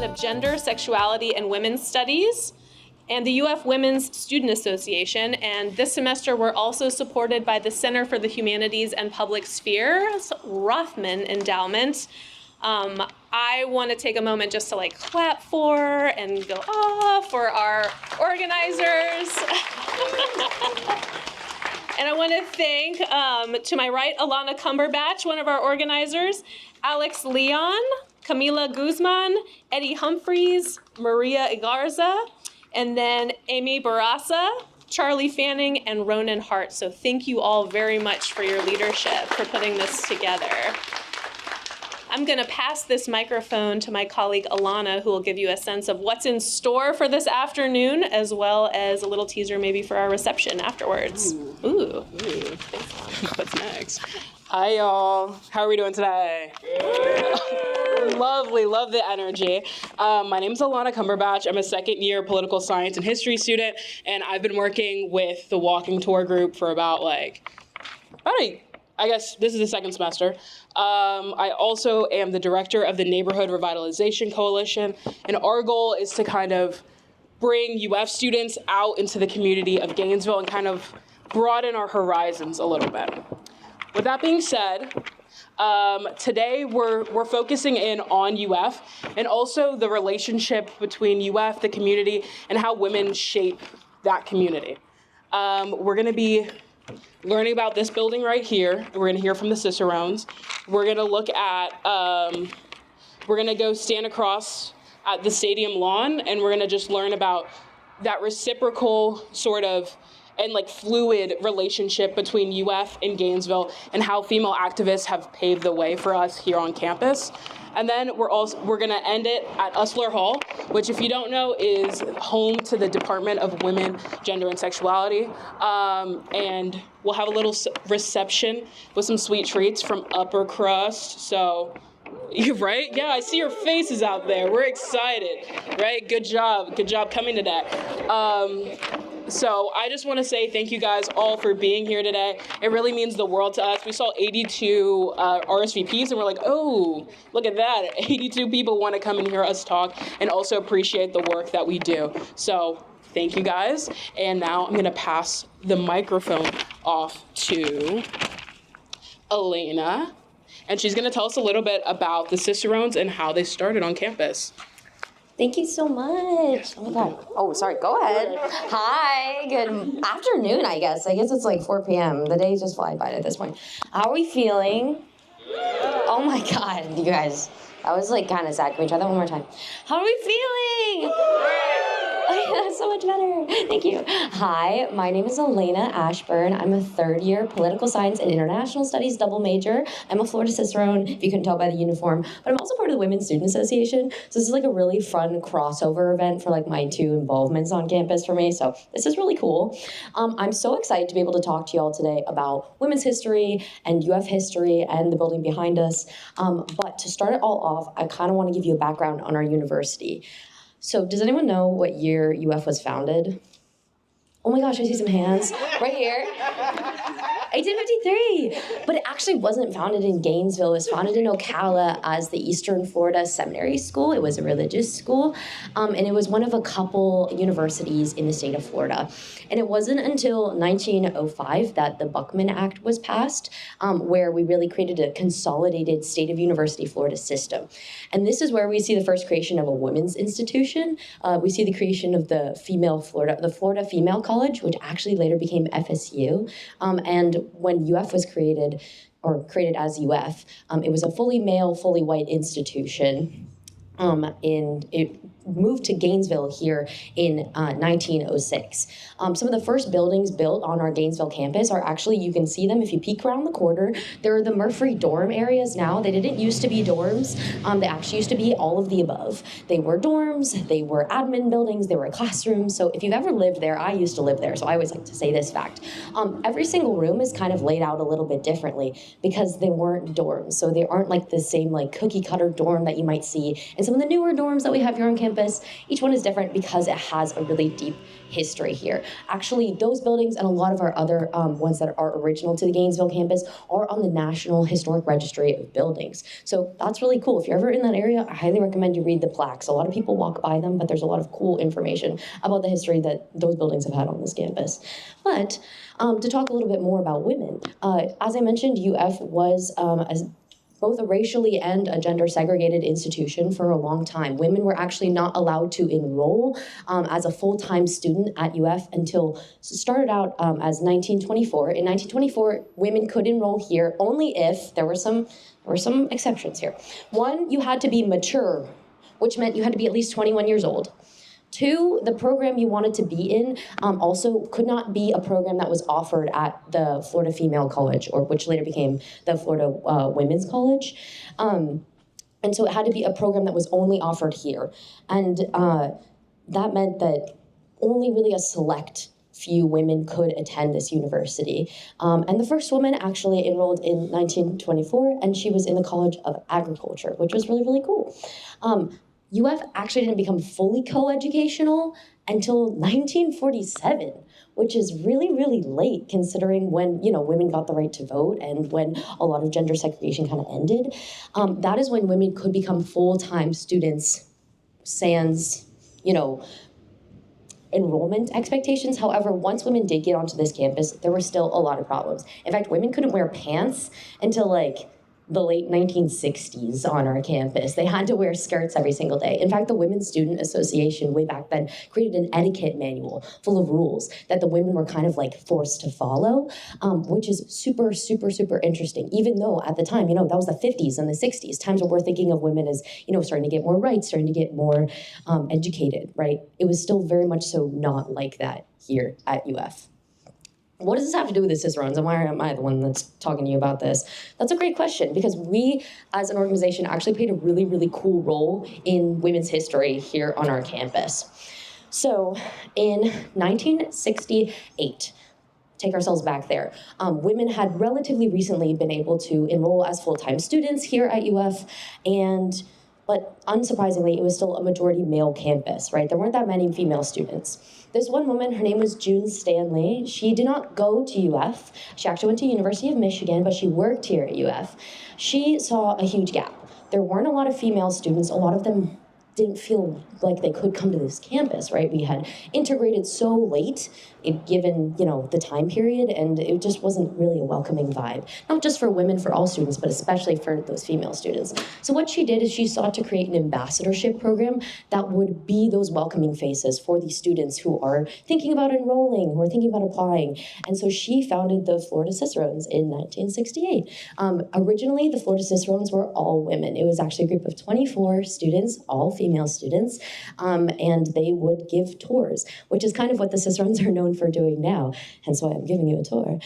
Department of Gender, Sexuality, and Women's Studies, and the UF Women's Student Association. And this semester, we're also supported by the Center for the Humanities and Public Spheres Rothman Endowment. I want to take a moment just to clap for and go for our organizers. And I want to thank, to my right, Alana Cumberbatch, one of our organizers, Alex Leon, Camila Guzman, Eddie Humphreys, Maria Igarza, and then Amy Barasa, Charlie Fanning, and Ronan Hart. So thank you all very much for your leadership, for putting this together. I'm going to pass this microphone to my colleague Alana, who will give you a sense of what's in store for this afternoon, as well as a little teaser maybe for our reception afterwards. Ooh. Thanks, what's next? Hi, y'all. How are we doing today? Lovely, love the energy. My name is Alana Cumberbatch. I'm a second-year political science and history student, and I've been working with the walking tour group for I guess this is the second semester. I also am the director of the Neighborhood Revitalization Coalition, and our goal is to kind of bring UF students out into the community of Gainesville and kind of broaden our horizons a little bit. With that being said, today we're focusing in on UF and also the relationship between UF, the community, and how women shape that community. We're going to be learning about this building right here. We're going to hear from the Cicerones. We're going to look at, we're going to go stand across at the stadium lawn, and we're going to just learn about that reciprocal sort of and fluid relationship between UF and Gainesville and how female activists have paved the way for us here on campus. And then we're going to end it at Usler Hall, which, if you don't know, is home to the Department of Women, Gender, and Sexuality. And we'll have a little reception with some sweet treats from Upper Crust. So, you're right? Yeah, I see your faces out there. We're excited, right? Good job coming today. So I just want to say thank you guys all for being here today. It really means the world to us. We saw 82 RSVPs and we're like, oh, look at that. 82 people want to come and hear us talk and also appreciate the work that we do. So thank you guys. And now I'm going to pass the microphone off to Elena. And she's going to tell us a little bit about the Cicerones and how they started on campus. Thank you so much. Oh my God. Oh, sorry. Go ahead. Hi. Good afternoon, I guess. I guess it's 4 p.m. The days just fly by at this point. How are we feeling? Oh my God, you guys. That was kind of sad. Can we try that one more time? How are we feeling? That's so much better. Thank you. Hi, my name is Elena Ashburn. I'm a third-year political science and international studies double major. I'm a Florida Cicerone, if you couldn't tell by the uniform. But I'm also part of the Women's Student Association. So this is a really fun crossover event for my two involvements on campus for me. So this is really cool. I'm so excited to be able to talk to you all today about women's history and UF history and the building behind us. But to start it all off, I kind of want to give you a background on our university. So does anyone know what year UF was founded? Oh my gosh, I see some hands right here. 1853, but it actually wasn't founded in Gainesville. It was founded in Ocala as the Eastern Florida Seminary School. It was a religious school, and it was one of a couple universities in the state of Florida. And it wasn't until 1905 that the Buckman Act was passed, where we really created a consolidated state of university Florida system. And this is where we see the first creation of a women's institution. We see the creation of the Florida Female College, which actually later became FSU. And when UF was created as UF, it was a fully male, fully white institution. It moved to Gainesville here in 1906. Some of the first buildings built on our Gainesville campus are actually, you can see them if you peek around the corner. There are the Murphy dorm areas now. They didn't used to be dorms. They actually used to be all of the above. They were dorms, they were admin buildings, they were classrooms. So if you've ever lived there, I used to live there, so I always like to say this fact. Every single room is kind of laid out a little bit differently because they weren't dorms. So they aren't the same cookie cutter dorm that you might see in some of the newer dorms that we have here on campus. Each one is different because it has a really deep history here. Actually, those buildings and a lot of our other ones that are original to the Gainesville campus are on the National Historic Registry of Buildings. So that's really cool. If you're ever in that area, I highly recommend you read the plaques. A lot of people walk by them, but there's a lot of cool information about the history that those buildings have had on this campus. But to talk a little bit more about women, as I mentioned, UF was both a racially and a gender segregated institution for a long time. Women were actually not allowed to enroll as a full-time student at UF until started out as 1924. In 1924, women could enroll here only if there were some exceptions here. One, you had to be mature, which meant you had to be at least 21 years old. Two, the program you wanted to be in also could not be a program that was offered at the Florida Female College, or which later became the Florida Women's College. And so it had to be a program that was only offered here. And that meant that only really a select few women could attend this university. And the first woman actually enrolled in 1924, and she was in the College of Agriculture, which was really, really cool. UF actually didn't become fully coeducational until 1947, which is really, really late considering when, women got the right to vote and when a lot of gender segregation kind of ended. That is when women could become full-time students, sans, enrollment expectations. However, once women did get onto this campus, there were still a lot of problems. In fact, women couldn't wear pants until the late 1960s on our campus. They had to wear skirts every single day. In fact, the Women's Student Association way back then created an etiquette manual full of rules that the women were kind of forced to follow, which is super, super, super interesting. Even though at the time, that was the 50s and the 60s, times when we're thinking of women as, starting to get more rights, starting to get more educated, right? It was still very much so not like that here at UF. What does this have to do with the Cicerones, and why am I the one that's talking to you about this? That's a great question, because we, as an organization, actually played a really, really cool role in women's history here on our campus. So, in 1968, take ourselves back there, women had relatively recently been able to enroll as full-time students here at UF, but unsurprisingly, it was still a majority male campus, right? There weren't that many female students. This one woman, her name was June Stanley. She did not go to UF. She actually went to University of Michigan, but she worked here at UF. She saw a huge gap. There weren't a lot of female students. A lot of them didn't feel like they could come to this campus, right? We had integrated so late, given, the time period, and it just wasn't really a welcoming vibe. Not just for women, for all students, but especially for those female students. So what she did is she sought to create an ambassadorship program that would be those welcoming faces for these students who are thinking about enrolling, who are thinking about applying. And so she founded the Florida Cicerones in 1968. Originally, the Florida Cicerones were all women. It was actually a group of 24 students, all female students, and they would give tours, which is kind of what the Cicerones are known for doing now, hence why I'm giving you a tour.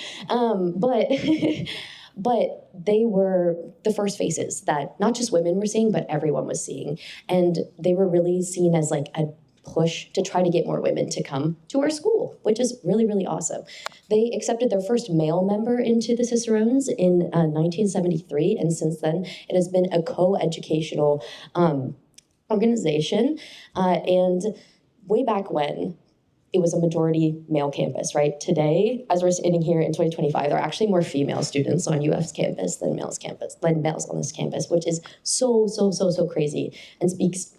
But they were the first faces that not just women were seeing, but everyone was seeing. And they were really seen as a push to try to get more women to come to our school, which is really, really awesome. They accepted their first male member into the Cicerones in 1973, and since then it has been a co-educational organization. And way back when, it was a majority male campus, right? Today, as we're sitting here in 2025, there are actually more female students on UF's campus than males on this campus, which is so crazy and speaks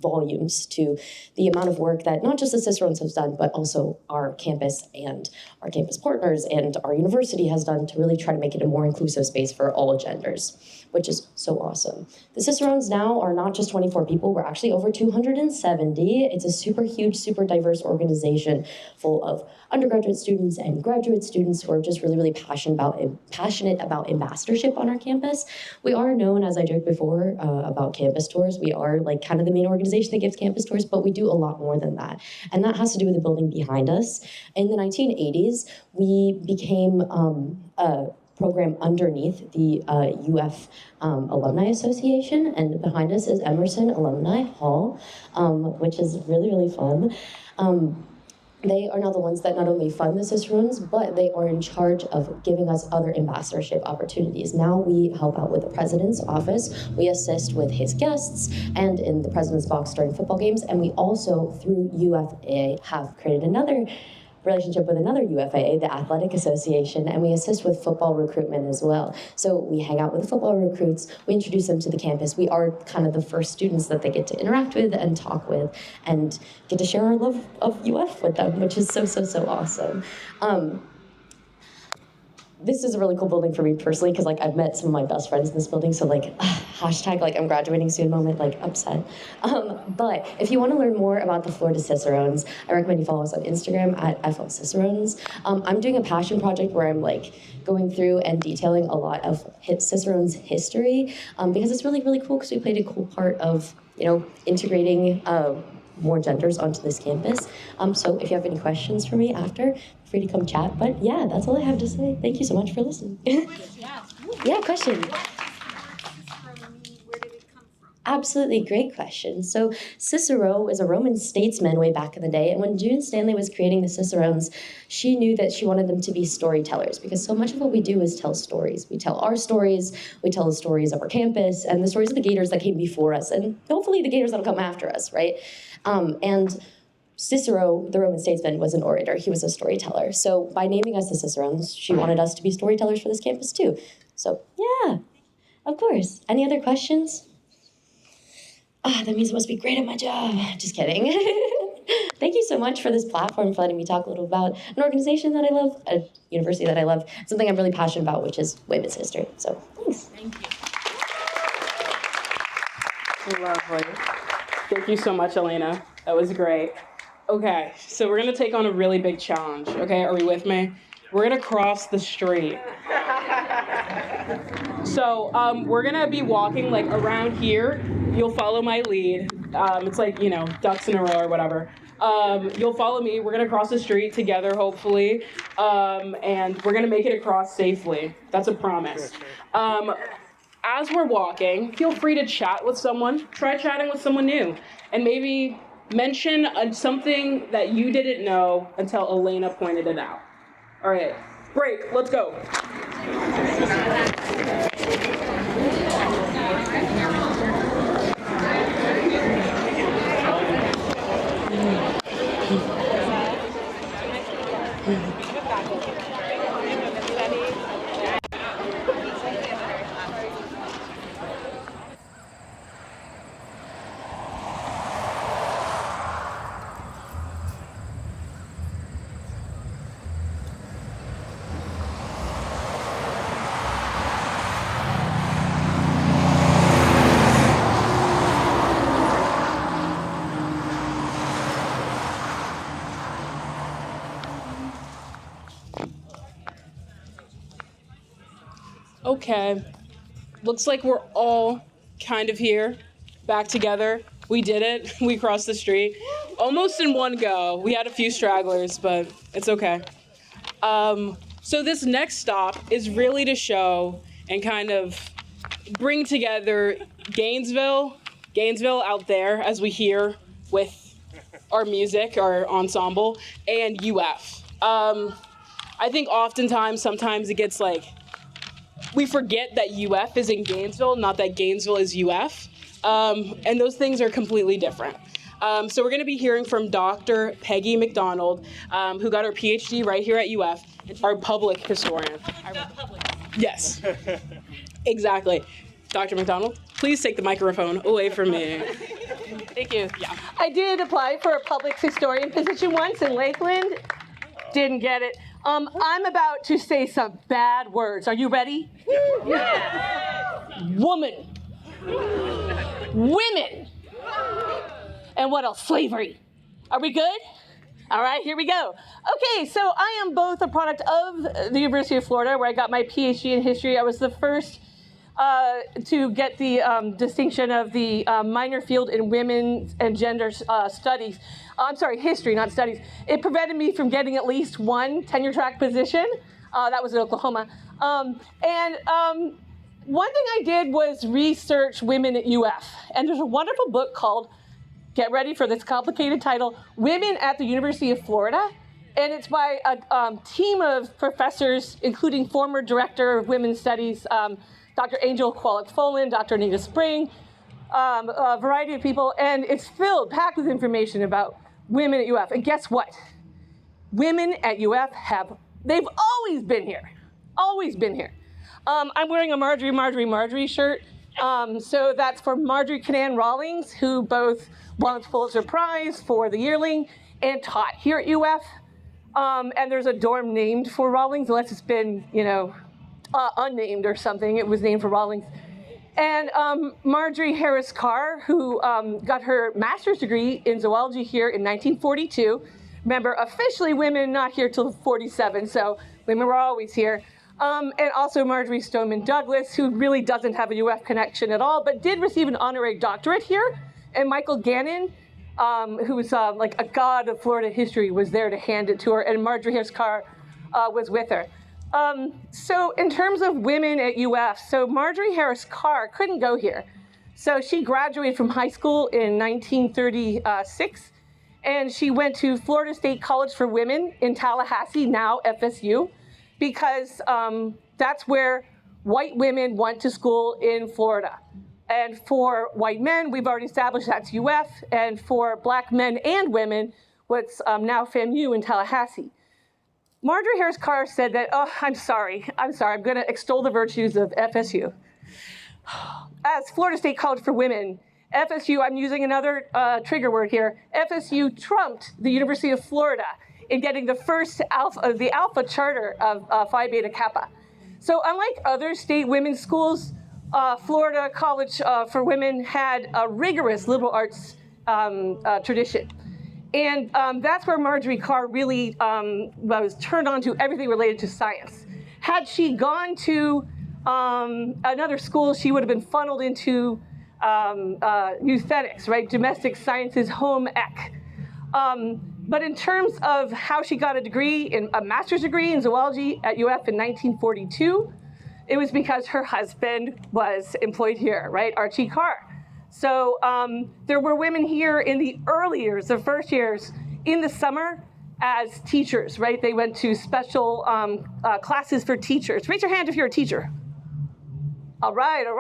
volumes to the amount of work that not just the Cicerones have done, but also our campus and our campus partners and our university has done to really try to make it a more inclusive space for all genders, which is so awesome. The Cicerones now are not just 24 people, we're actually over 270. It's a super huge, super diverse organization full of undergraduate students and graduate students who are just really, really passionate about ambassadorship on our campus. We are known, as I joked before, about campus tours. We are kind of the main organization that gives campus tours, but we do a lot more than that. And that has to do with the building behind us. In the 1980s, we became a program underneath the UF Alumni Association, and behind us is Emerson Alumni Hall, which is really, really fun. They are now the ones that not only fund the Cicerones, but they are in charge of giving us other ambassadorship opportunities. Now we help out with the president's office, we assist with his guests, and in the president's box during football games, and we also, through UFA, have created another relationship with another UFAA, the Athletic Association, and we assist with football recruitment as well. So we hang out with the football recruits, we introduce them to the campus. We are kind of the first students that they get to interact with and talk with and get to share our love of UF with them, which is so, so, so awesome. This is a really cool building for me personally because like I've met some of my best friends in this building, so like hashtag like I'm graduating soon moment, like upset. But if you want to learn more about the Florida Cicerones, I recommend you follow us on Instagram at FL Cicerones. I'm doing a passion project where I'm like going through and detailing a lot of Cicerones history because it's really, really cool because we played a cool part of, you know, integrating more genders onto this campus. So if you have any questions for me after, feel free to come chat. But yeah, that's all I have to say. Thank you so much for listening. Yeah, question. Absolutely, great question. So Cicero was a Roman statesman way back in the day, and when June Stanley was creating the Cicerones, she knew that she wanted them to be storytellers because so much of what we do is tell stories. We tell our stories, we tell the stories of our campus, and the stories of the Gators that came before us, and hopefully the Gators that'll come after us, right? And Cicero, the Roman statesman, was an orator. He was a storyteller. So by naming us the Cicerones, she wanted us to be storytellers for this campus too. So yeah, of course. Any other questions? That means I must be great at my job. Just kidding. Thank you so much for this platform, for letting me talk a little about an organization that I love, a university that I love, something I'm really passionate about, which is women's history. So thanks. Thank you. Lovely. Thank you so much, Elena. That was great. Okay, so we're gonna take on a really big challenge. Okay, are we with me? We're gonna cross the street. So we're gonna be walking like around here. You'll follow my lead. It's like, you know, ducks in a row or whatever. You'll follow me. We're gonna cross the street together, hopefully, and we're gonna make it across safely. That's a promise. As we're walking, feel free to chat with someone. Try chatting with someone new, and maybe mention something that you didn't know until Elena pointed it out. All right, break. Let's go. Okay, looks like we're all kind of here, back together. We did it. We crossed the street almost in one go. We had a few stragglers, but it's okay. So this next stop is really to show and kind of bring together Gainesville out there, as we hear with our music, our ensemble, and UF. I think sometimes it gets like, we forget that UF is in Gainesville, not that Gainesville is UF. And those things are completely different. So we're going to be hearing from Dr. Peggy McDonald, who got her PhD right here at UF, our public historian. Yes, exactly. Dr. McDonald, please take the microphone away from me. Thank you. Yeah. I did apply for a public historian position once in Lakeland. Didn't get it. I'm about to say some bad words. Are you ready? Yeah. Woman. Women. And what else? Slavery. Are we good? All right, here we go. Okay, so I am both a product of the University of Florida, where I got my PhD in history. I was the first to get the distinction of the minor field in women's and gender studies. I'm sorry, history, not studies. It prevented me from getting at least one tenure track position. That was in Oklahoma. One thing I did was research women at UF. And there's a wonderful book called get ready for this complicated title, Women at the University of Florida. And it's by a team of professors, including former director of women's studies, Dr. Angel Kwolek-Folan, Dr. Anita Spring, a variety of people. And it's packed with information about women at UF. And guess what? Women at UF they've always been here. Always been here. I'm wearing a Marjorie shirt. So that's for Marjorie Canaan Rawlings, who both won the Pulitzer Prize for The Yearling and taught here at UF. And there's a dorm named for Rawlings, unless it's been, unnamed or something. It was named for Rawlings. And Marjorie Harris Carr, who got her master's degree in zoology here in 1942. Remember, officially women not here till 47, so women were always here. And also Marjorie Stoneman Douglas, who really doesn't have a UF connection at all, but did receive an honorary doctorate here. And Michael Gannon, who was like a god of Florida history, was there to hand it to her, and Marjorie Harris Carr was with her. So in terms of women at UF, so Marjorie Harris Carr couldn't go here. So she graduated from high school in 1936, and she went to Florida State College for Women in Tallahassee, now FSU, because that's where white women went to school in Florida. And for white men, we've already established that's UF, and for black men and women, what's now FAMU in Tallahassee. Marjorie Harris Carr said that, I'm sorry, I'm going to extol the virtues of FSU. As Florida State College for Women, FSU, I'm using another trigger word here, FSU trumped the University of Florida in getting the first alpha charter of Phi Beta Kappa. So unlike other state women's schools, Florida College for Women had a rigorous liberal arts tradition. And that's where Marjorie Carr really was turned on to everything related to science. Had she gone to another school, she would have been funneled into euthenics, right? Domestic sciences, home ec. But in terms of how she got a master's degree in zoology at UF in 1942, it was because her husband was employed here, right? Archie Carr. So there were women here in the early years, the first years, in the summer as teachers, right? They went to special classes for teachers. Raise your hand if you're a teacher. All right. All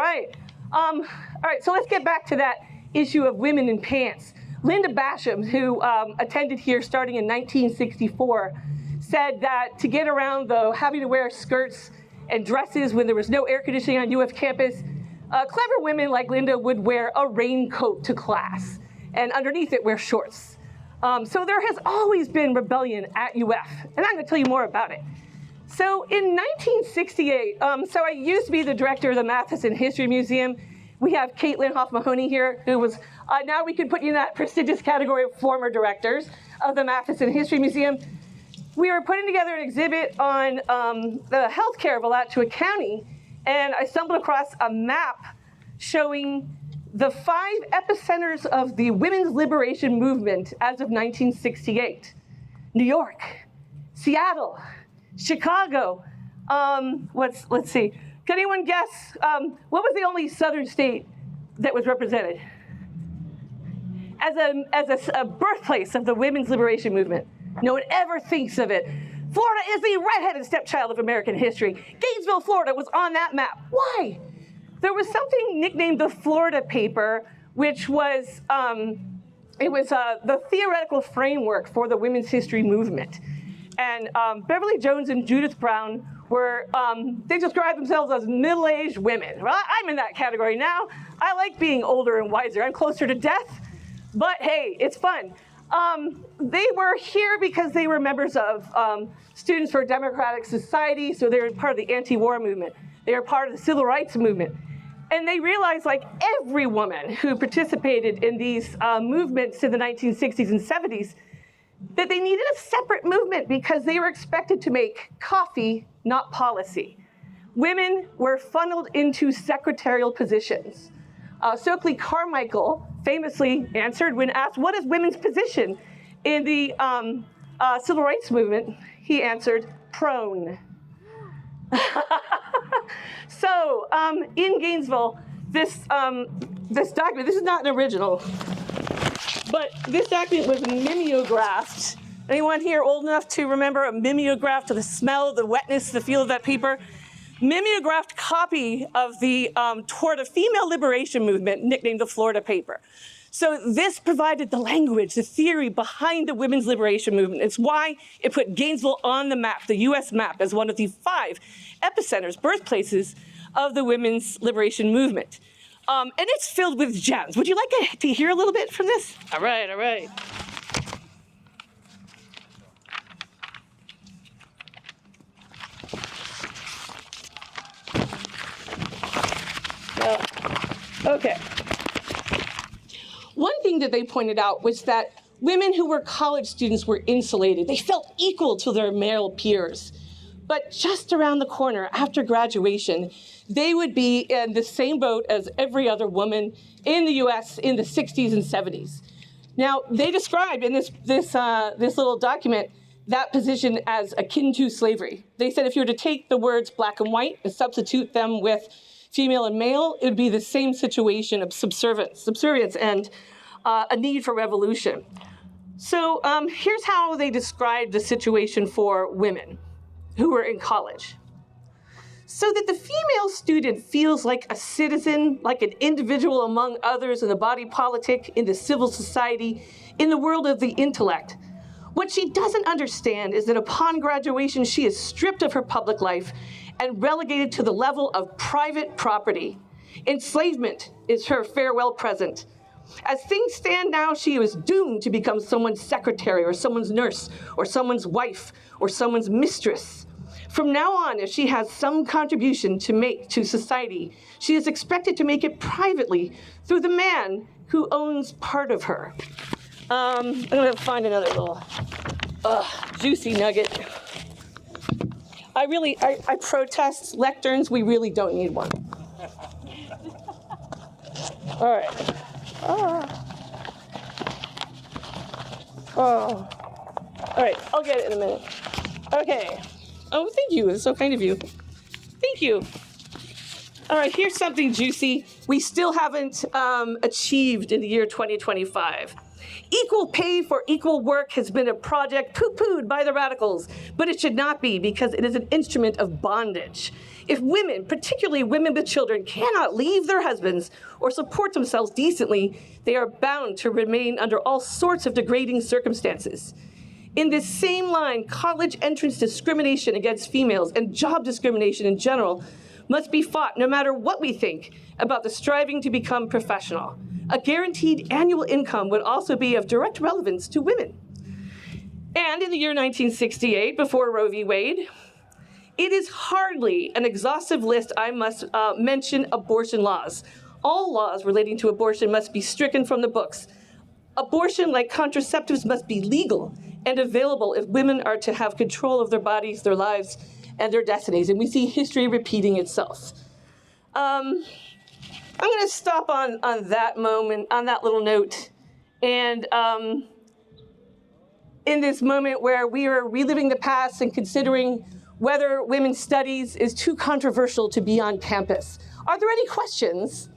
right, so let's get back to that issue of women in pants. Linda Basham, who attended here starting in 1964, said that to get around the having to wear skirts and dresses when there was no air conditioning on UF campus, clever women like Linda would wear a raincoat to class, and underneath it wear shorts. So there has always been rebellion at UF, and I'm going to tell you more about it. So in 1968, so I used to be the director of the Matheson History Museum. We have Caitlin Hoff-Mahoney here, who was, now we can put you in that prestigious category of former directors of the Matheson History Museum. We were putting together an exhibit on the healthcare of Alachua County, and I stumbled across a map showing the 5 epicenters of the women's liberation movement as of 1968. New York, Seattle, Chicago, let's see. Can anyone guess what was the only southern state that was represented as a birthplace of the women's liberation movement? No one ever thinks of it. Florida is the redheaded stepchild of American history. Gainesville, Florida was on that map. Why? There was something nicknamed the Florida Paper, which was the theoretical framework for the women's history movement. And Beverly Jones and Judith Brown were, they described themselves as middle-aged women. Well, I'm in that category now. I like being older and wiser. I'm closer to death, but hey, it's fun. They were here because they were members of Students for a Democratic Society, so they were part of the anti-war movement. They were part of the civil rights movement. And they realized, like every woman who participated in these movements in the 1960s and 70s, that they needed a separate movement because they were expected to make coffee, not policy. Women were funneled into secretarial positions. Stokely Carmichael famously answered when asked, what is women's position in the civil rights movement? He answered, prone. So in Gainesville, this document, this is not an original. But this document was mimeographed. Anyone here old enough to remember a mimeograph, to the smell, the wetness, the feel of that paper? Mimeographed copy of the toward a female liberation movement nicknamed the Florida Paper. So this provided the language, the theory behind the women's liberation movement. It's why it put Gainesville on the map, the US map, as one of the 5 epicenters, birthplaces of the women's liberation movement. And it's filled with gems. Would you like to hear a little bit from this? All right, all right. Okay. One thing that they pointed out was that women who were college students were insulated. They felt equal to their male peers. But just around the corner after graduation, they would be in the same boat as every other woman in the US in the 60s and 70s. Now, they described in this little document that position as akin to slavery. They said if you were to take the words black and white and substitute them with female and male, it would be the same situation of subservience and a need for revolution. So here's how they described the situation for women who were in college. So that the female student feels like a citizen, like an individual among others in the body politic, in the civil society, in the world of the intellect. What she doesn't understand is that upon graduation, she is stripped of her public life and relegated to the level of private property. Enslavement is her farewell present. As things stand now, she is doomed to become someone's secretary or someone's nurse or someone's wife or someone's mistress. From now on, if she has some contribution to make to society, she is expected to make it privately through the man who owns part of her. I'm gonna find another little juicy nugget. I protest lecterns. We really don't need one. All right. All right, I'll get it in a minute. Okay. Oh, thank you. It's so kind of you. Thank you. All right, here's something juicy we still haven't achieved in the year 2025. Equal pay for equal work has been a project poo-pooed by the radicals, but it should not be because it is an instrument of bondage. If women, particularly women with children, cannot leave their husbands or support themselves decently, they are bound to remain under all sorts of degrading circumstances. In this same line, college entrance discrimination against females and job discrimination in general must be fought no matter what we think about the striving to become professional. A guaranteed annual income would also be of direct relevance to women. And in the year 1968, before Roe v. Wade, it is hardly an exhaustive list. I must mention abortion laws. All laws relating to abortion must be stricken from the books. Abortion, like contraceptives, must be legal and available if women are to have control of their bodies, their lives, and their destinies. And we see history repeating itself. I'm going to stop on that moment, on that little note. And in this moment where we are reliving the past and considering whether women's studies is too controversial to be on campus. Are there any questions?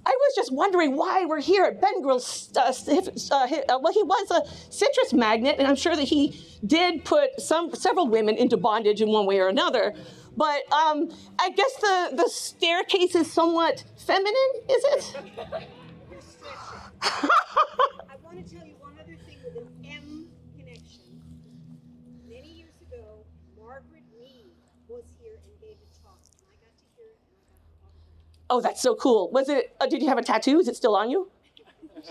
I was just wondering why we're here at Ben Grill's, well, he was a citrus magnate, and I'm sure that he did put several women into bondage in one way or another. But I guess the staircase is somewhat feminine, is it? I want to tell you one other thing with an M connection. Many years ago, Margaret Mead was here and gave a talk, and I got to hear it, and I got to talk to her. Oh, that's so cool. Was it? Did you have a tattoo? Is it still on you? It's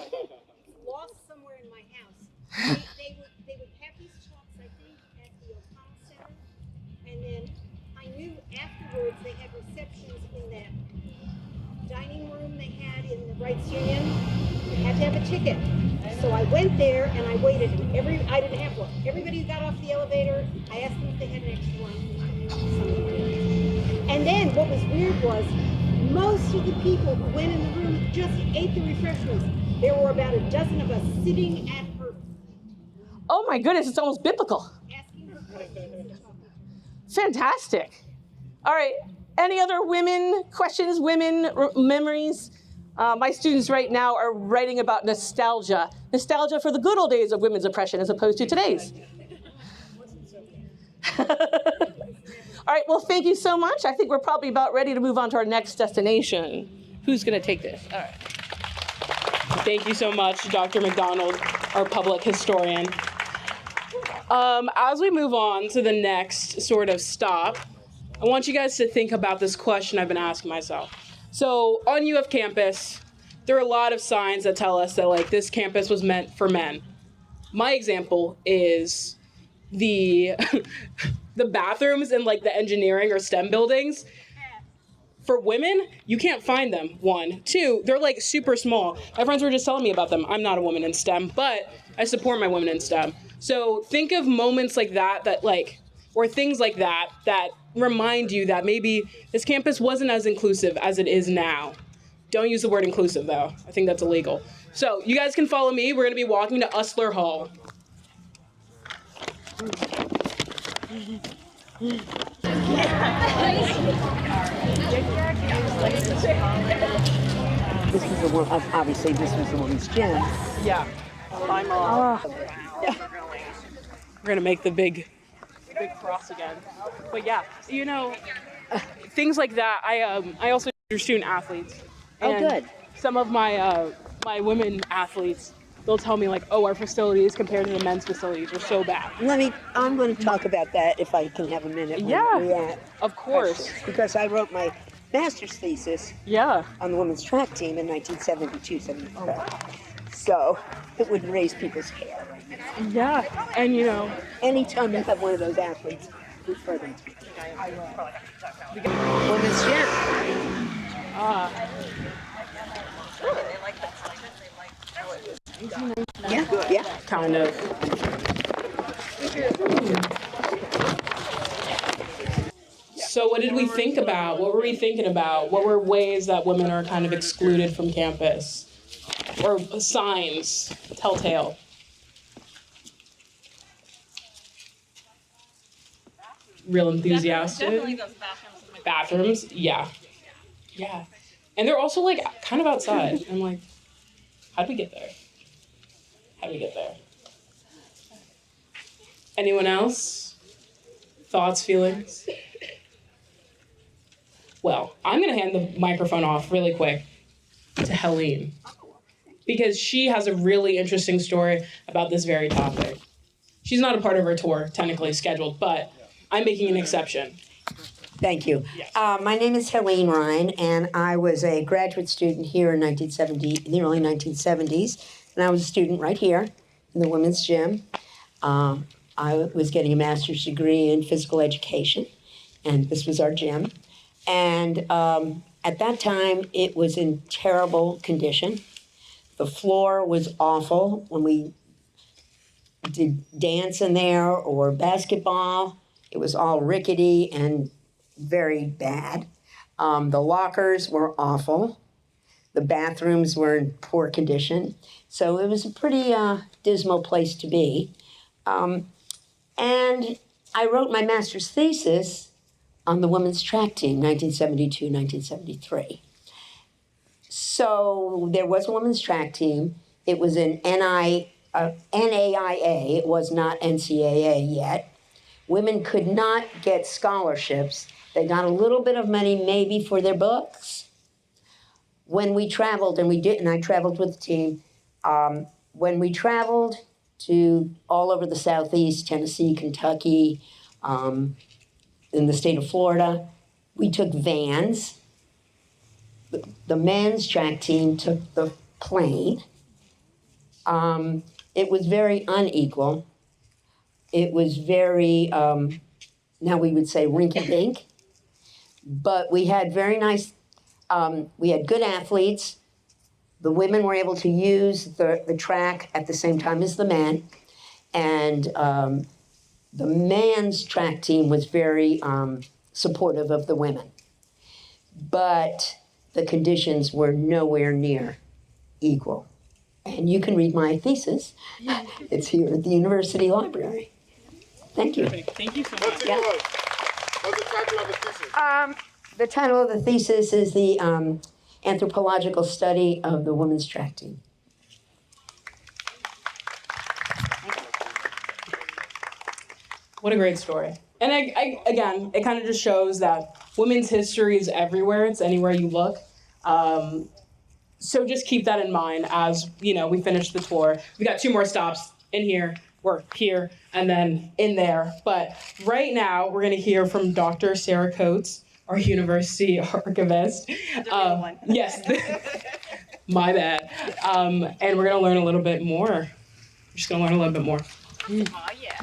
lost somewhere in my house. They would have these talks, I think, at the O'Connell Center, and then I knew afterwards they had receptions in that dining room they had in the Rights Union. You had to have a ticket. So I went there and I waited. And I didn't have one. Everybody who got off the elevator, I asked them if they had an extra one. And then what was weird was most of the people who went in the room just ate the refreshments. There were about a dozen of us sitting at her feet. Oh my goodness, it's almost biblical. Asking her questions. Fantastic. All right, Any other women questions, memories? My students right now are writing about nostalgia. Nostalgia for the good old days of women's oppression as opposed to today's. All right, well, thank you so much. I think we're probably about ready to move on to our next destination. Who's going to take this? All right. Thank you so much, Dr. McDonald, our public historian. As we move on to the next sort of stop, I want you guys to think about this question I've been asking myself. So on UF campus, there are a lot of signs that tell us that like this campus was meant for men. My example is the the bathrooms in like the engineering or STEM buildings. For women, you can't find them, one. Two, they're like super small. My friends were just telling me about them. I'm not a woman in STEM, but I support my women in STEM. So think of moments like that, or things like that remind you that maybe this campus wasn't as inclusive as it is now. Don't use the word inclusive though. I think that's illegal. So you guys can follow me. We're gonna be walking to Usler Hall. This was the one, obviously this was the woman's gym. Yeah. My mom. We're gonna make the big cross again. But yeah, you know, things like that. I also do student athletes. Oh, And good. Some of my my women athletes, they'll tell me like, oh, our facilities compared to the men's facilities are so bad. I'm going to talk about that if I can have a minute. Yeah, we're at of course. because I wrote my master's thesis Yeah. on the women's track team in 1972-73. So it would raise people's hair. Yeah, and you know, Anytime you have one of those athletes, refer them to me. Women's gym. Yeah. kind of. So what did we think about? What were we thinking about? What were ways that women are kind of excluded from campus? Or signs, telltale? Real enthusiastic? Definitely those bathrooms. Bathrooms, yeah. Yeah. And they're also like kind of outside. I'm like, how'd we get there? How'd we get there? Anyone else? Thoughts, feelings? Well, I'm gonna hand the microphone off really quick to Helene, because she has a really interesting story about this very topic. She's not a part of our tour, technically scheduled, but I'm making an exception. Thank you. Yes. My name is Helene Ryan, and I was a graduate student here in the early 1970s, and I was a student right here in the women's gym. I was getting a master's degree in physical education, and this was our gym. And at that time, it was in terrible condition. The floor was awful when we did dance in there or basketball. It was all rickety and very bad. The lockers were awful. The bathrooms were in poor condition. So it was a pretty dismal place to be. And I wrote my master's thesis on the women's track team, 1972, 1973. So there was a women's track team. It was an NAIA. It was not NCAA yet. Women could not get scholarships. They got a little bit of money maybe for their books. When we traveled, and I traveled with the team, when we traveled to all over the Southeast, Tennessee, Kentucky, in the state of Florida, we took vans. The men's track team took the plane. It was very unequal. It was very, now we would say rinky-dink, but we had very nice, we had good athletes. The women were able to use the track at the same time as the men, and the men's track team was very supportive of the women. But the conditions were nowhere near equal. And you can read my thesis. It's here at the University Library. Thank you. Thank you so much. Yeah. What's the title of the thesis? The title of the thesis is the anthropological study of the women's track team. What a great story. And again, it kind of just shows that women's history is everywhere. It's anywhere you look. So just keep that in mind as, we finish the tour. We got 2 more stops in here, or here, and then in there. But right now, we're going to hear from Dr. Sarah Coates, our university archivist. Yes, my bad. And we're going to learn a little bit more. We're just going to learn a little bit more. Oh, yeah.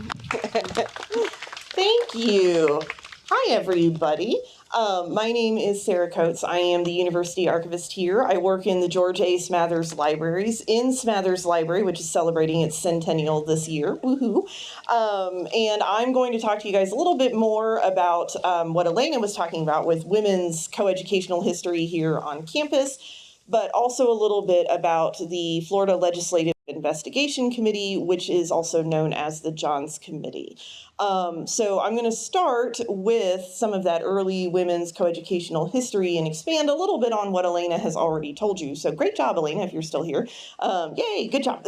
Thank you. Hi, everybody. My name is Sarah Coates. I am the university archivist here. I work in the George A. Smathers Libraries in Smathers Library, which is celebrating its centennial this year. Woohoo! And I'm going to talk to you guys a little bit more about what Elena was talking about with women's coeducational history here on campus, but also a little bit about the Florida Legislative Investigation Committee, which is also known as the Johns Committee. So I'm going to start with some of that early women's coeducational history and expand a little bit on what Elena has already told you. So great job, Elena, if you're still here. Yay, good job.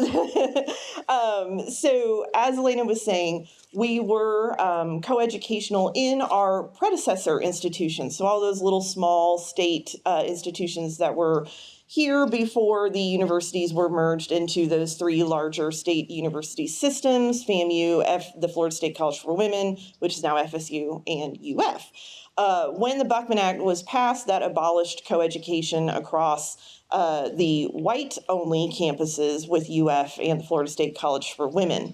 So as Elena was saying, we were coeducational in our predecessor institutions. So all those little small state institutions that were here before the universities were merged into those 3 larger state university systems, FAMU, the Florida State College for Women, which is now FSU, and UF. When the Buckman Act was passed, that abolished coeducation across the white-only campuses with UF and the Florida State College for Women.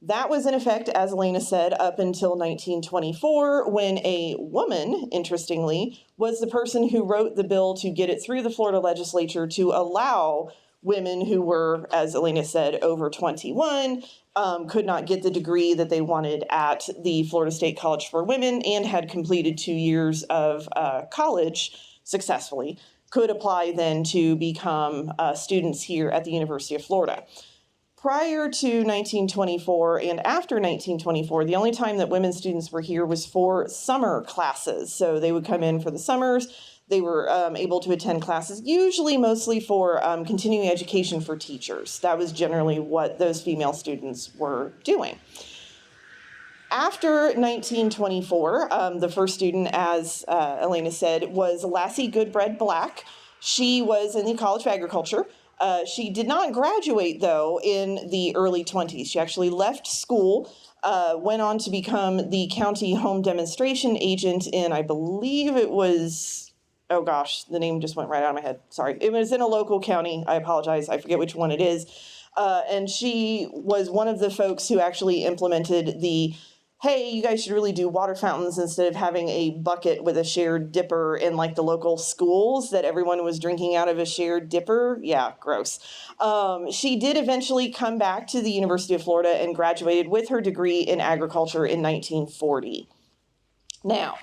That was in effect, as Elena said, up until 1924, when a woman, interestingly, was the person who wrote the bill to get it through the Florida legislature to allow women who were, as Elena said, over 21, could not get the degree that they wanted at the Florida State College for Women and had completed 2 years of college successfully, could apply then to become students here at the University of Florida. Prior to 1924 and after 1924, the only time that women students were here was for summer classes. So they would come in for the summers. They were able to attend classes, usually mostly for continuing education for teachers. That was generally what those female students were doing. After 1924, the first student, as Elena said, was Lassie Goodbread Black. She was in the College of Agriculture. She did not graduate, though, in the early 20s. She actually left school, went on to become the county home demonstration agent in, I believe it was, oh gosh, the name just went right out of my head. Sorry. It was in a local county. I apologize. I forget which one it is. And she was one of the folks who actually implemented the, hey, you guys should really do water fountains instead of having a bucket with a shared dipper in like the local schools that everyone was drinking out of a shared dipper. Yeah, gross. She did eventually come back to the University of Florida and graduated with her degree in agriculture in 1940. Now,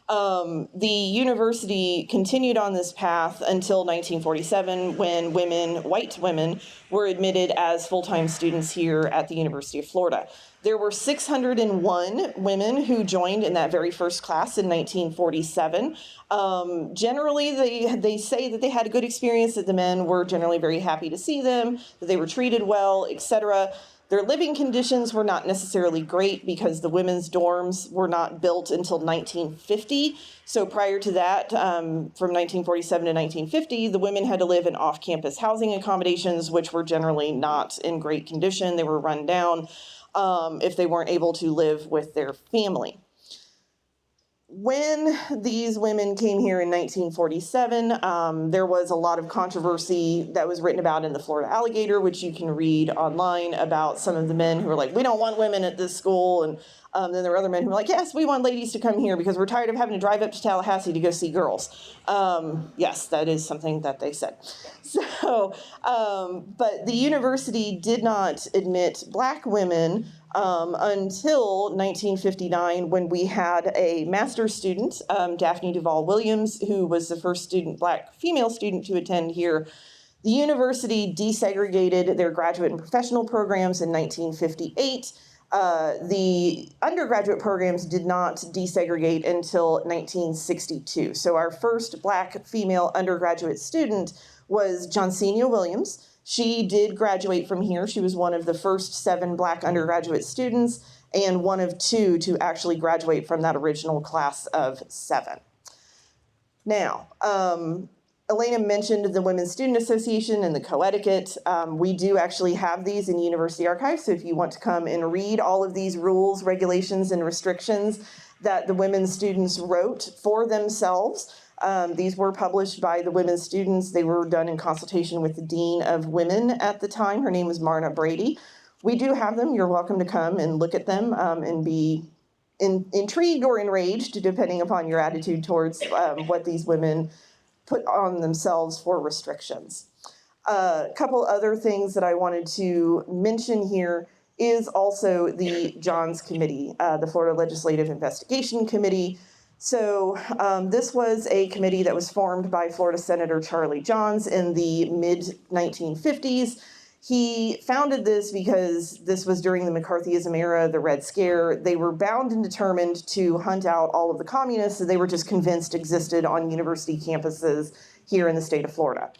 the university continued on this path until 1947 when white women, were admitted as full-time students here at the University of Florida. There were 601 women who joined in that very first class in 1947. Generally, they say that they had a good experience, that the men were generally very happy to see them, that they were treated well, etc. Their living conditions were not necessarily great because the women's dorms were not built until 1950. So prior to that, from 1947 to 1950, the women had to live in off-campus housing accommodations, which were generally not in great condition. They were run down if they weren't able to live with their family. When these women came here in 1947, there was a lot of controversy that was written about in the Florida Alligator, which you can read online, about some of the men who were like, we don't want women at this school. And then there were other men who were like, yes, we want ladies to come here because we're tired of having to drive up to Tallahassee to go see girls. Yes, that is something that they said. So, but the university did not admit Black women until 1959, when we had a master's student, Daphne Duvall Williams, who was the first Black female student to attend here. The university desegregated their graduate and professional programs in 1958. The undergraduate programs did not desegregate until 1962. So our first Black female undergraduate student was Johnsenia Williams. She did graduate from here. She was one of the first 7 Black undergraduate students and one of 2 to actually graduate from that original class of 7. Now, Elena mentioned the Women's Student Association and the coeducate. We do actually have these in University Archives, so if you want to come and read all of these rules, regulations, and restrictions that the women students wrote for themselves, these were published by the women students. They were done in consultation with the Dean of Women at the time. Her name was Marna Brady. We do have them. You're welcome to come and look at them and be intrigued or enraged, depending upon your attitude towards what these women put on themselves for restrictions. A couple other things that I wanted to mention here is also the Johns Committee, the Florida Legislative Investigation Committee. So this was a committee that was formed by Florida Senator Charlie Johns in the mid-1950s. He founded this because this was during the McCarthyism era, the Red Scare. They were bound and determined to hunt out all of the communists that they were just convinced existed on university campuses here in the state of Florida.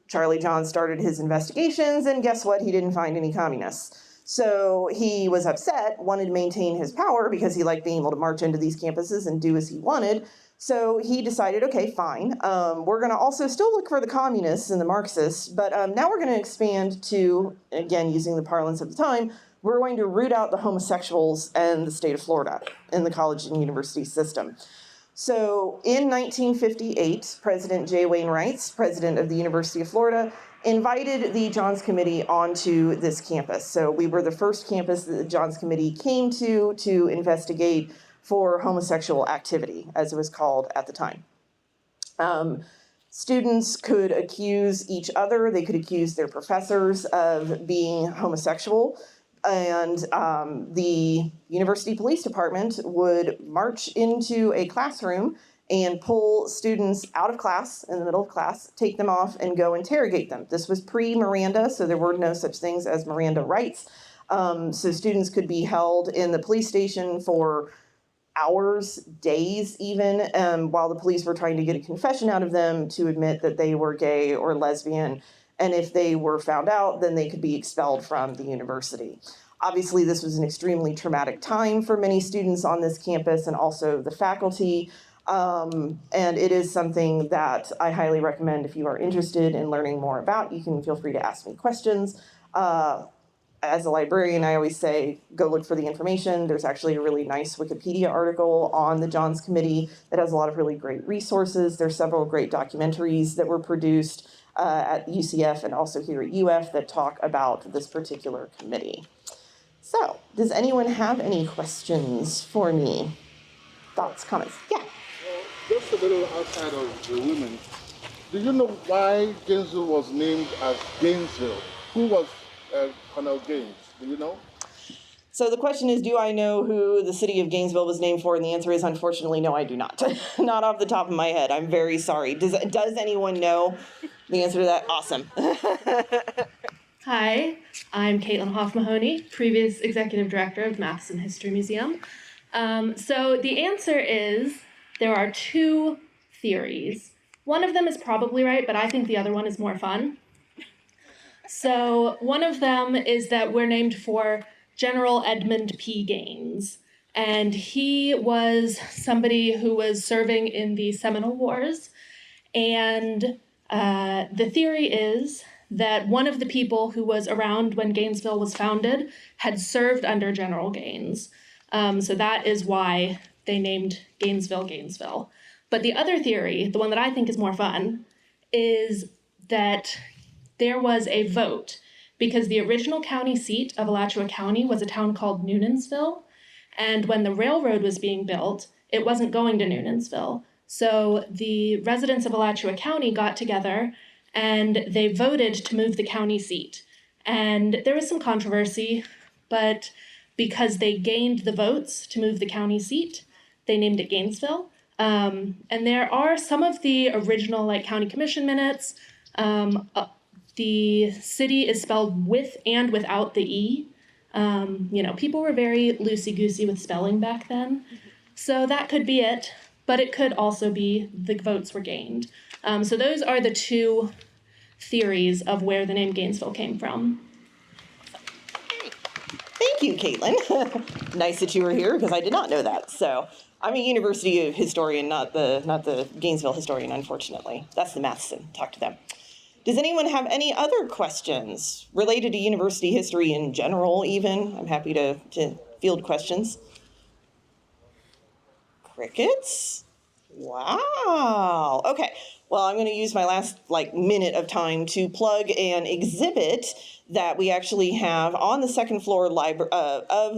Charlie Johns started his investigations, and guess what? He didn't find any communists. So he was upset, wanted to maintain his power because he liked being able to march into these campuses and do as he wanted. So he decided, okay, fine, we're going to also still look for the communists and the Marxists, but now we're going to expand to, again, using the parlance of the time, we're going to root out the homosexuals in the state of Florida in the college and university system. So in 1958, President J. Wayne Rights, president of the University of Florida, invited the Johns Committee onto this campus. So we were the first campus that the Johns Committee came to investigate for homosexual activity, as it was called at the time. Students could accuse each other, they could accuse their professors of being homosexual, and the university police department would march into a classroom and pull students out of class, in the middle of class, take them off and go interrogate them. This was pre-Miranda, so there were no such things as Miranda rights. So students could be held in the police station for hours, days even, while the police were trying to get a confession out of them to admit that they were gay or lesbian. And if they were found out, then they could be expelled from the university. Obviously, this was an extremely traumatic time for many students on this campus and also the faculty. And it is something that I highly recommend if you are interested in learning more about. You can feel free to ask me questions. As a librarian, I always say, go look for the information. There's actually a really nice Wikipedia article on the Johns Committee that has a lot of really great resources. There's several great documentaries that were produced at UCF and also here at UF that talk about this particular committee. So, does anyone have any questions for me? Thoughts, comments? Yeah. Just a little outside of the women. Do you know why Gainesville was named as Gainesville? Who was Colonel Gaines? Do you know? So the question is, do I know who the city of Gainesville was named for? And the answer is, unfortunately, no, I do not. Not off the top of my head. I'm very sorry. Does anyone know the answer to that? Awesome. Hi, I'm Caitlin Hoff-Mahoney, previous executive director of the Matheson History Museum. So the answer is there are 2 theories. One of them is probably right, but I think the other one is more fun. So one of them is that we're named for General Edmund P. Gaines, and he was somebody who was serving in the Seminole Wars, and the theory is that one of the people who was around when Gainesville was founded had served under General Gaines. So that is why they named Gainesville, Gainesville. But the other theory, the one that I think is more fun, is that there was a vote because the original county seat of Alachua County was a town called Noonensville. And when the railroad was being built, it wasn't going to Noonensville. So the residents of Alachua County got together and they voted to move the county seat. And there was some controversy, but because they gained the votes to move the county seat, they named it Gainesville. And there are some of the original county commission minutes. The city is spelled with and without the E. People were very loosey-goosey with spelling back then. So that could be it, but it could also be the votes were gained. So those are the two theories of where the name Gainesville came from. Thank you, Caitlin. Nice that you were here because I did not know that. So I'm a university historian, not the Gainesville historian, unfortunately. That's the Matheson. Talk to them. Does anyone have any other questions related to university history in general, even? I'm happy to field questions. Crickets? Wow. Okay. Well, I'm going to use my last minute of time to plug an exhibit that we actually have on the second floor of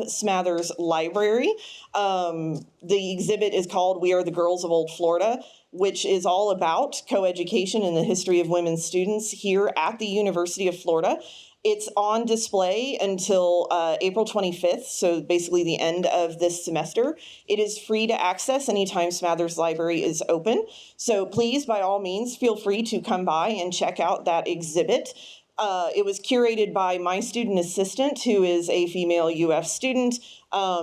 Smathers Library. The exhibit is called "We Are the Girls of Old Florida," which is all about coeducation and the history of women students here at the University of Florida. It's on display until April 25th, so basically the end of this semester. It is free to access anytime Smathers Library is open. So please, by all means, feel free to come by and check out that exhibit. It was curated by my student assistant, who is a female UF student.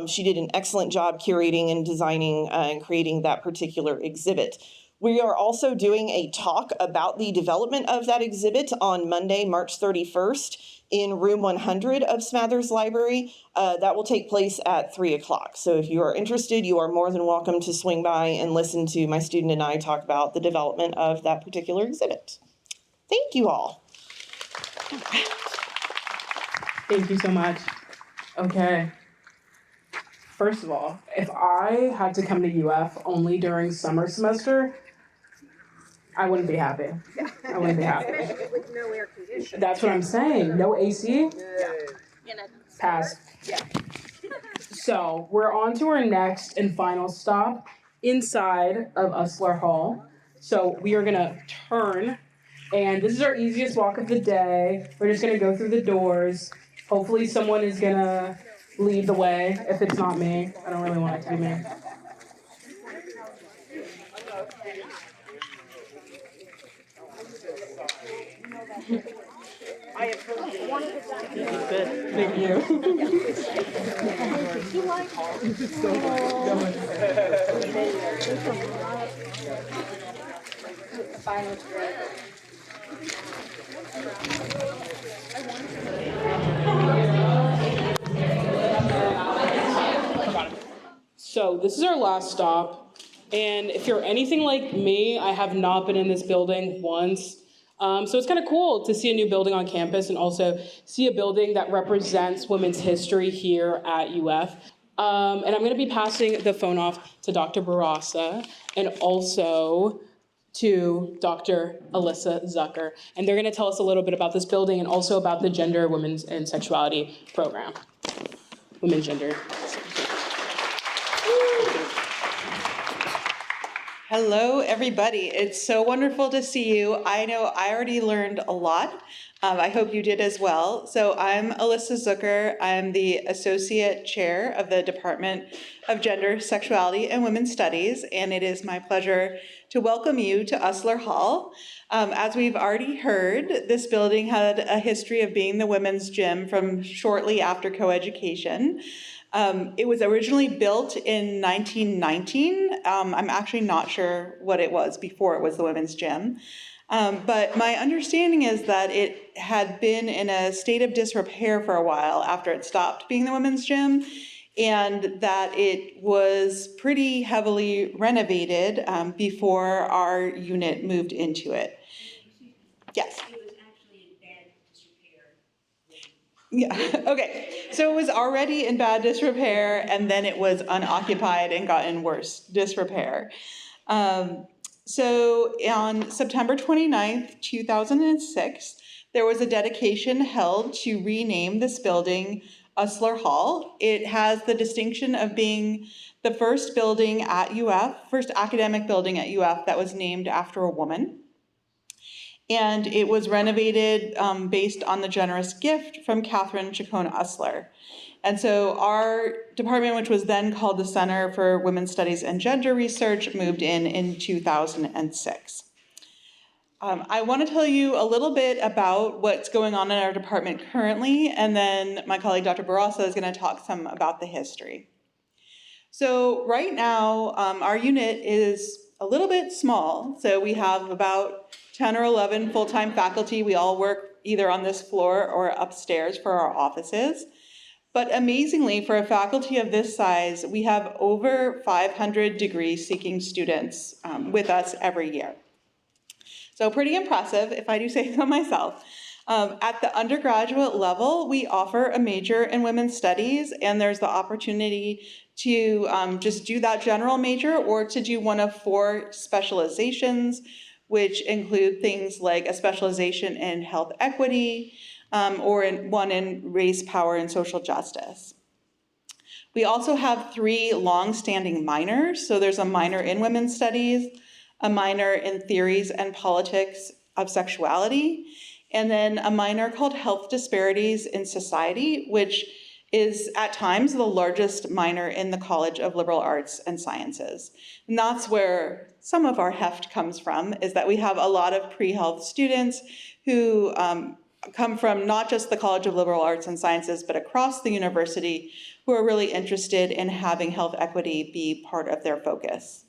She did an excellent job curating and designing and creating that particular exhibit. We are also doing a talk about the development of that exhibit on Monday, March 31st in room 100 of Smathers Library. That will take place at 3 o'clock. So if you are interested, you are more than welcome to swing by and listen to my student and I talk about the development of that particular exhibit. Thank you all. Thank you so much. Okay. First of all, if I had to come to UF only during summer semester, I wouldn't be happy. I wouldn't be happy. With no air conditioning. That's what I'm saying. No AC? Pass. Yeah. So we're on to our next and final stop inside of Usler Hall. So we are gonna turn, and this is our easiest walk of the day. We're just gonna go through the doors. Hopefully someone is gonna lead the way. If it's not me, I don't really want it to be me. I have heard one of the Good. Thank you. So this is our last stop, and if you're anything like me, I have not been in this building once. So it's kind of cool to see a new building on campus and also see a building that represents women's history here at UF. And I'm going to be passing the phone off to Dr. Barassa and also to Dr. Alyssa Zucker. And they're going to tell us a little bit about this building and also about the Gender, Women's, and Sexuality program. Women's Gender. Hello, everybody. It's so wonderful to see you. I know I already learned a lot. I hope you did as well. So I'm Alyssa Zucker. I'm the Associate Chair of the Department of Gender, Sexuality, and Women's Studies, and it is my pleasure to welcome you to Usler Hall. As we've already heard, this building had a history of being the women's gym from shortly after coeducation. It was originally built in 1919. I'm actually not sure what it was before it was the women's gym. But my understanding is that it had been in a state of disrepair for a while after it stopped being the women's gym, and that it was pretty heavily renovated before our unit moved into it. Yes. Yeah, okay. So it was already in bad disrepair, and then it was unoccupied and got in worse disrepair. So on September 29th, 2006, there was a dedication held to rename this building Usler Hall. It has the distinction of being the first building at UF, first academic building at UF that was named after a woman. And it was renovated based on the generous gift from Catherine Chacon Usler. And so our department, which was then called the Center for Women's Studies and Gender Research, moved in 2006. I want to tell you a little bit about what's going on in our department currently, and then my colleague Dr. Barasa is going to talk some about the history. So right now, our unit is a little bit small. So we have about 10 or 11 full-time faculty. We all work either on this floor or upstairs for our offices. But amazingly, for a faculty of this size, we have over 500 degree-seeking students with us every year. So pretty impressive, if I do say so myself. At the undergraduate level, we offer a major in women's studies, and there's the opportunity to just do that general major or to do one of 4 specializations, which include things like a specialization in health equity or one in race, power, and social justice. We also have 3 long-standing minors. So there's a minor in women's studies, a minor in theories and politics of sexuality, and then a minor called health disparities in society, which is at times the largest minor in the College of Liberal Arts and Sciences. And that's where some of our heft comes from, is that we have a lot of pre-health students who come from not just the College of Liberal Arts and Sciences, but across the university, who are really interested in having health equity be part of their focus.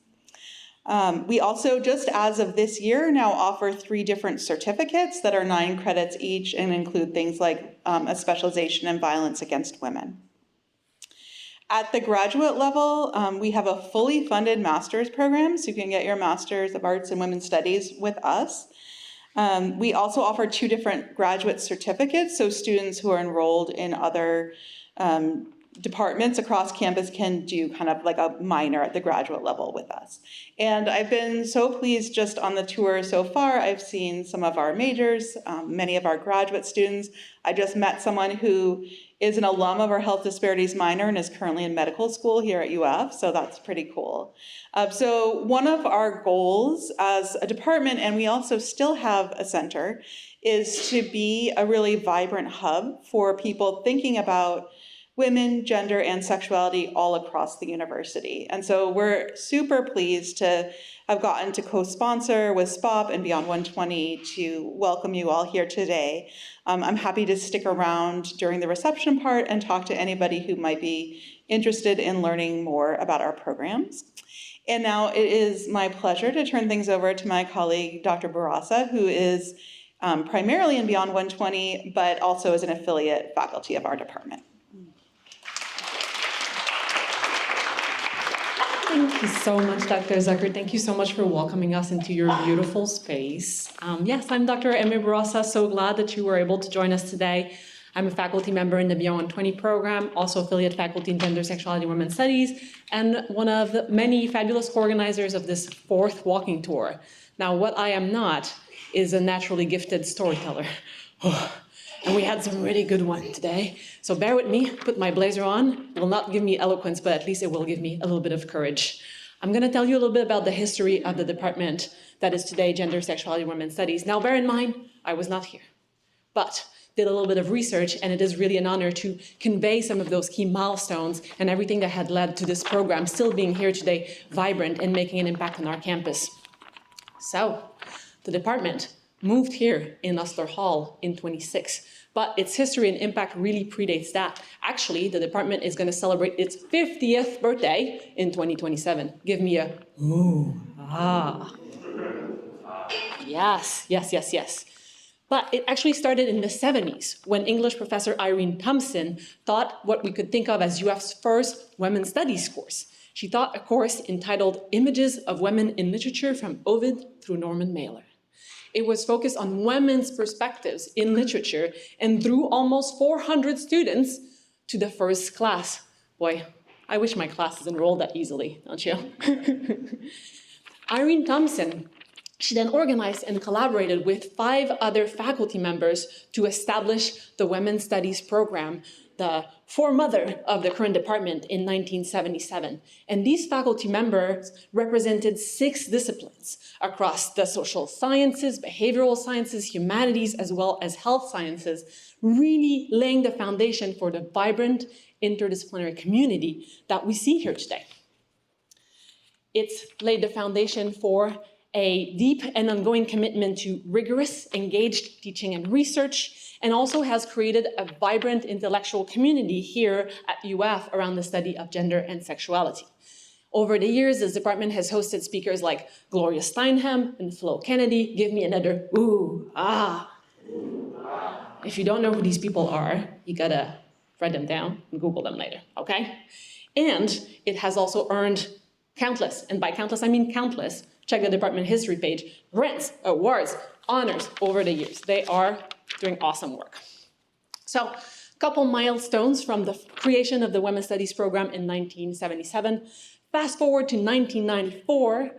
We also, just as of this year, now offer 3 different certificates that are 9 credits each and include things like a specialization in violence against women. At the graduate level, we have a fully funded master's program, so you can get your Master's of Arts in Women's Studies with us. We also offer 2 different graduate certificates, so students who are enrolled in other departments across campus can do kind of like a minor at the graduate level with us. And I've been so pleased just on the tour so far. I've seen some of our majors, many of our graduate students. I just met someone who is an alum of our health disparities minor and is currently in medical school here at UF, so that's pretty cool. So one of our goals as a department, and we also still have a center, is to be a really vibrant hub for people thinking about women, gender, and sexuality all across the university. And so we're super pleased to have gotten to co-sponsor with SPOP and Beyond 120 to welcome you all here today. I'm happy to stick around during the reception part and talk to anybody who might be interested in learning more about our programs. And now it is my pleasure to turn things over to my colleague, Dr. Barasa, who is primarily in Beyond 120, but also is an affiliate faculty of our department. Thank you so much, Dr. Zucker. Thank you so much for welcoming us into your beautiful space. Yes, I'm Dr. Emi Barasa. So glad that you were able to join us today. I'm a faculty member in the Beyond 120 program, also affiliate faculty in Gender, Sexuality, and Women's Studies, and one of the many fabulous organizers of this 4th walking tour. Now, what I am not is a naturally gifted storyteller. And we had some really good ones today. So bear with me, put my blazer on. It will not give me eloquence, but at least it will give me a little bit of courage. I'm gonna tell you a little bit about the history of the department that is today Gender, Sexuality, and Women's Studies. Now bear in mind, I was not here, but did a little bit of research, and it is really an honor to convey some of those key milestones and everything that had led to this program still being here today, vibrant and making an impact on our campus. So, the department moved here in Ustler Hall in 26, but its history and impact really predates that. Actually, the department is going to celebrate its 50th birthday in 2027. Give me a ooh, ah. Yes, yes, yes, yes. But it actually started in the 70s when English professor Irene Thompson taught what we could think of as UF's first women's studies course. She taught a course entitled Images of Women in Literature from Ovid through Norman Mailer. It was focused on women's perspectives in literature and drew almost 400 students to the first class. Boy, I wish my classes enrolled that easily, don't you? Irene Thompson, she then organized and collaborated with 5 other faculty members to establish the Women's Studies program, the foremother of the current department in 1977. And these faculty members represented 6 disciplines across the social sciences, behavioral sciences, humanities, as well as health sciences, really laying the foundation for the vibrant interdisciplinary community that we see here today. It's laid the foundation for a deep and ongoing commitment to rigorous, engaged teaching and research, and also has created a vibrant intellectual community here at UF around the study of gender and sexuality. Over the years, this department has hosted speakers like Gloria Steinem and Flo Kennedy. Give me another ooh, ah. If you don't know who these people are, you gotta write them down and Google them later, okay? And it has also earned countless, and by countless I mean countless, check the department history page, grants, awards, honors over the years. They are doing awesome work. So, a couple milestones from the creation of the Women's Studies program in 1977. Fast forward to 1994,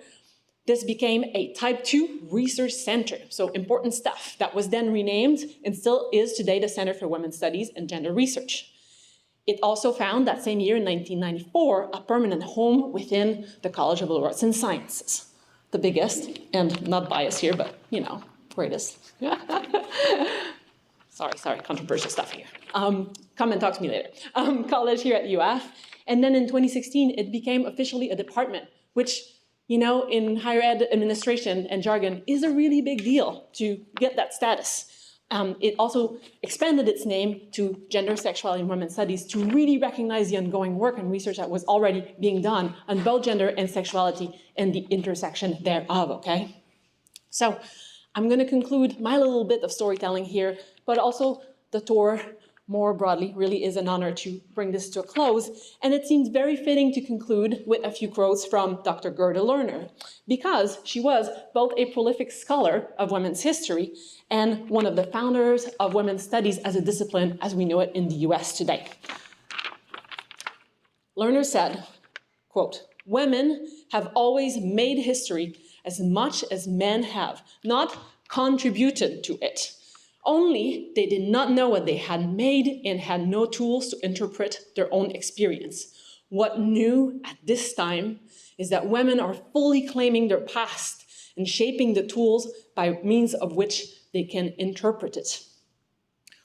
this became a Type 2 research center, so important stuff, that was then renamed and still is today the Center for Women's Studies and Gender Research. It also found that same year in 1994 a permanent home within the College of Liberal Arts and Sciences. The biggest, and not biased here, but you know, greatest. Sorry, controversial stuff here. Come and talk to me later. College here at UF. And then in 2016, it became officially a department, which, you know, in higher ed administration and jargon is a really big deal to get that status. It also expanded its name to Gender, Sexuality, and Women's Studies to really recognize the ongoing work and research that was already being done on both gender and sexuality and the intersection thereof, okay? So I'm gonna conclude my little bit of storytelling here, but also the tour more broadly really is an honor to bring this to a close. And it seems very fitting to conclude with a few quotes from Dr. Gerda Lerner, because she was both a prolific scholar of women's history and one of the founders of women's studies as a discipline as we know it in the US today. Lerner said, quote, "Women have always made history as much as men have, not contributed to it. Only they did not know what they had made and had no tools to interpret their own experience. What new at this time is that women are fully claiming their past and shaping the tools by means of which they can interpret it."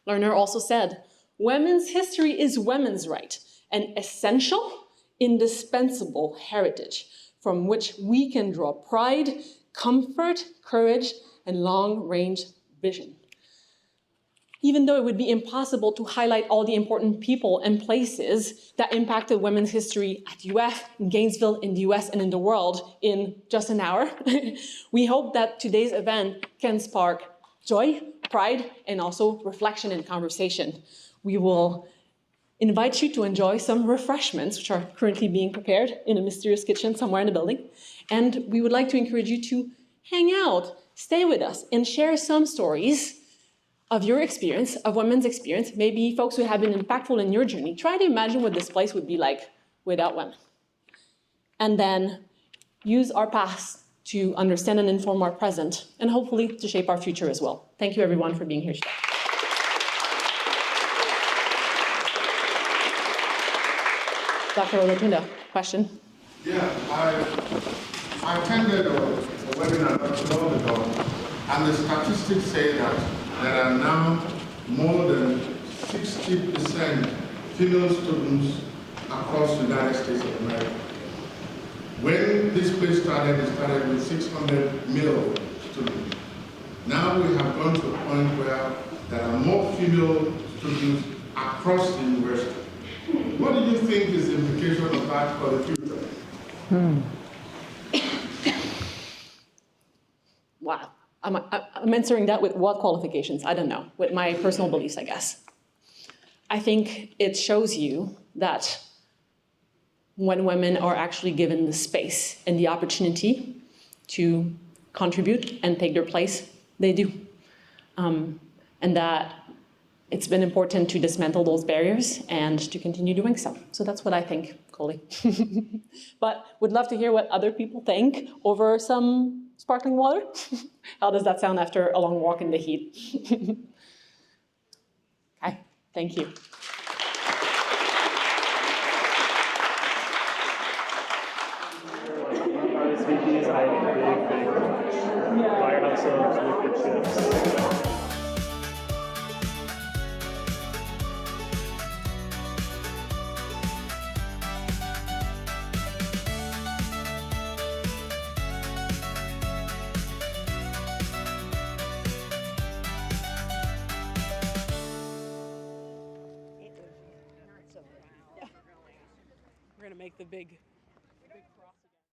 Lerner also said, "Women's history is women's right, an essential, indispensable heritage from which we can draw pride, comfort, courage, and long-range vision." Even though it would be impossible to highlight all the important people and places that impacted women's history at UF, in Gainesville, in the US, and in the world in just an hour, we hope that today's event can spark joy, pride, and also reflection and conversation. We will invite you to enjoy some refreshments, which are currently being prepared in a mysterious kitchen somewhere in the building. And we would like to encourage you to hang out, stay with us, and share some stories of your experience, of women's experience, maybe folks who have been impactful in your journey. Try to imagine what this place would be like without women. And then use our past to understand and inform our present, and hopefully to shape our future as well. Thank you everyone for being here today. Dr. Olatundo, question? Yeah, I attended a webinar not too long ago, and the statistics say that there are now more than 60% female students across the United States of America. When this place started, it started with 600 male students. Now we have gone to a point where there are more female students across the university. What do you think is the implication of that for the future? Wow. I'm answering that with what qualifications? I don't know. With my personal beliefs, I guess. I think it shows you that when women are actually given the space and the opportunity to contribute and take their place, they do. And that it's been important to dismantle those barriers and to continue doing so. So that's what I think, Coley. But would love to hear what other people think over some sparkling water. How does that sound after a long walk in the heat? Okay, thank you. RSVPs, I am a big fan. Firehouse subs, liquid chips. So We're gonna make the big crossing.